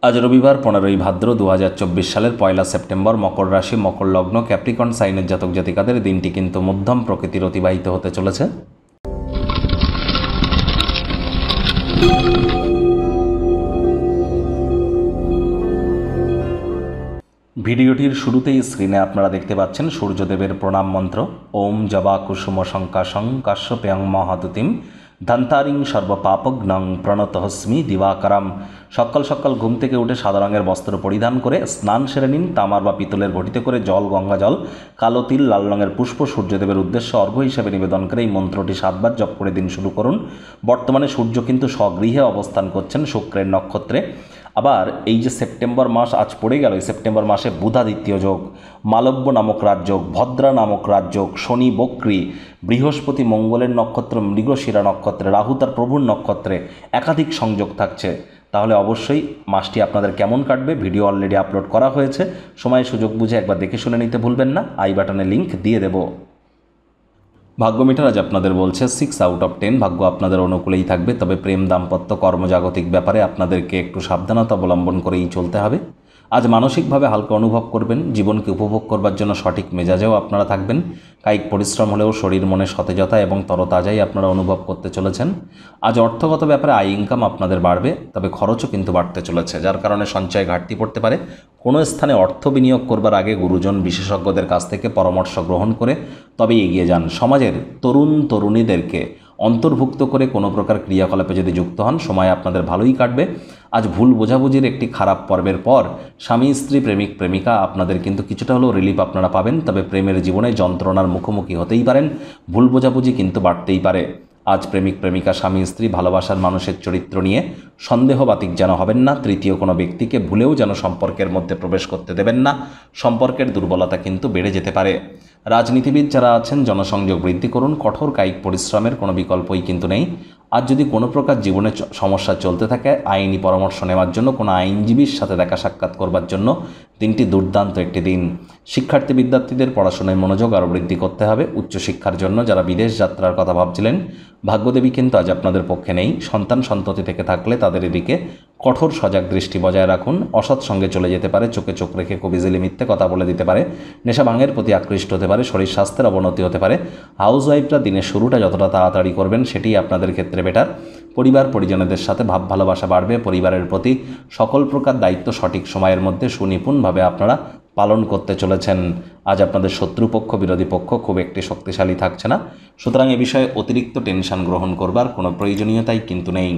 আজ রবিবার 15ই ভাদ্র 2024 সালের 1 সেপ্টেম্বর মকর রাশি মকর লগ্ন ক্যাপ্রিকন সাইনের জাতক জাতিকাদের দিনটি কিন্তু মধ্যম প্রকৃতির অতিবাহিত হতে চলেছে। ভিডিওটির শুরুতেই স্ক্রিনে আপনারা দেখতে পাচ্ছেন সূর্যদেবের প্রণাম মন্ত্র ওম জবা কুসুম শঙ্কাশং কাশ্যপেয়ং মহাদুতিম ধন্তারিং সর্বপাপগ্নং প্রণতহস্মি দিবাকরাম। সকাল সকাল ঘুম থেকে উঠে সাদা রঙের বস্ত্র পরিধান করে স্নান সেরে নিন। তামার বা পিতলের ঘটিতে করে জল, গঙ্গা জল, কালো তিল, লাল রঙের পুষ্প সূর্যদেবের উদ্দেশ্যে অর্ঘ্য হিসেবে নিবেদন করে এই মন্ত্রটি 7 বার জপ করে দিন শুরু করুন। বর্তমানে সূর্য কিন্তু স্বগৃহে অবস্থান করছেন শুক্রের নক্ষত্রে। আবার এই যে সেপ্টেম্বর মাস আজ পড়ে গেল, এই সেপ্টেম্বর মাসে বুধাদিত্য যোগ, মালব্য নামক রাজযোগ, ভদ্রা নামক রাজযোগ, শনি বক্রী, বৃহস্পতি মঙ্গলের নক্ষত্র মৃগশিরা নক্ষত্রে, রাহু তার প্রভুর নক্ষত্রে একাধিক সংযোগ থাকছে। তাহলে অবশ্যই মাসটি আপনাদের কেমন কাটবে ভিডিও অলরেডি আপলোড করা হয়েছে, সময় সুযোগ বুঝে একবার দেখে শুনে নিতে ভুলবেন না। আই বাটনে লিঙ্ক দিয়ে দেব। ভাগ্য মিটার আজ আপনাদের বলছে 6 আউট অফ 10 ভাগ্য আপনাদের অনুকূলেই থাকবে, তবে প্রেম, দাম্পত্য, কর্মজাগতিক ব্যাপারে আপনাদেরকে একটু সাবধানতা অবলম্বন করেই চলতে হবে। আজ মানসিকভাবে হালকা অনুভব করবেন, জীবনকে উপভোগ করবার জন্য সঠিক মেজাজেও আপনারা থাকবেন। কায়িক পরিশ্রম হলেও শরীর মনে সতেজতা এবং তরতাজাই আপনারা অনুভব করতে চলেছেন। আজ অর্থগত ব্যাপারে আয় ইনকাম আপনাদের বাড়বে, তবে খরচও কিন্তু বাড়তে চলেছে, যার কারণে সঞ্চয় ঘাটতি পড়তে পারে। কোনো স্থানে অর্থ বিনিয়োগ করবার আগে গুরুজন বিশেষজ্ঞদের কাছ থেকে পরামর্শ গ্রহণ করে তবেই এগিয়ে যান। সমাজের তরুণ তরুণীদেরকে অন্তর্ভুক্ত করে কোনো প্রকার ক্রিয়াকলাপে যদি যুক্ত হন, সময় আপনাদের ভালোই কাটবে। আজ ভুল বোঝাবুঝির একটি খারাপ পর্বের পর স্বামী স্ত্রী প্রেমিক প্রেমিকা আপনাদের কিন্তু কিছুটা হলেও রিলিফ আপনারা পাবেন, তবে প্রেমের জীবনে যন্ত্রণার মুখোমুখি হতেই পারেন। ভুল বোঝাবুঝি কিন্তু বাড়তেই পারে। আজ প্রেমিক প্রেমিকা স্বামী স্ত্রী ভালোবাসার মানুষের চরিত্র নিয়ে সন্দেহবাতিক যেন হবেন না। তৃতীয় কোনো ব্যক্তিকে ভুলেও যেন সম্পর্কের মধ্যে প্রবেশ করতে দেবেন না, সম্পর্কের দুর্বলতা কিন্তু বেড়ে যেতে পারে। রাজনীতিবিদ যারা আছেন জনসংযোগ বৃদ্ধি করুন, কঠোর কায়িক পরিশ্রমের কোনো বিকল্পই কিন্তু নেই। আজ যদি কোনো প্রকার জীবনে সমস্যা চলতে থাকে, আইনি পরামর্শ নেওয়ার জন্য কোনো আইনজীবীর সাথে দেখা সাক্ষাৎ করবার জন্য দিনটি দুর্দান্ত একটি দিন। শিক্ষার্থী বিদ্যার্থীদের পড়াশোনায় মনোযোগ আরও বৃদ্ধি করতে হবে। উচ্চশিক্ষার জন্য যারা বিদেশ যাত্রার কথা ভাবছিলেন, ভাগ্যদেবী কিন্তু আজ আপনাদের পক্ষে নেই। সন্তান সন্ততি থেকে থাকলে তাদের এদিকে কঠোর সজাগ দৃষ্টি বজায় রাখুন। অসৎ সঙ্গে চলে যেতে পারে, চোখে চোখ রেখে খুব ইজিলি মিথ্যে কথা বলে দিতে পারে, নেশা ভাঙের প্রতি আকৃষ্ট হতে পারে, শরীর স্বাস্থ্যের অবনতি হতে পারে। হাউসওয়াইফরা দিনের শুরুটা যতটা তাড়াতাড়ি করবেন সেটি আপনাদের ক্ষেত্রে বেটার। পরিবার পরিজনদের সাথে ভাব ভালোবাসা বাড়বে। পরিবারের প্রতি সকল প্রকার দায়িত্ব সঠিক সময়ের মধ্যে সুনিপুণভাবে আপনারা পালন করতে চলেছেন। আজ আপনাদের শত্রুপক্ষ বিরোধী পক্ষ খুব একটি শক্তিশালী থাকছে না, সুতরাং এ বিষয়ে অতিরিক্ত টেনশন গ্রহণ করবার কোনো প্রয়োজনীয়তাই কিন্তু নেই।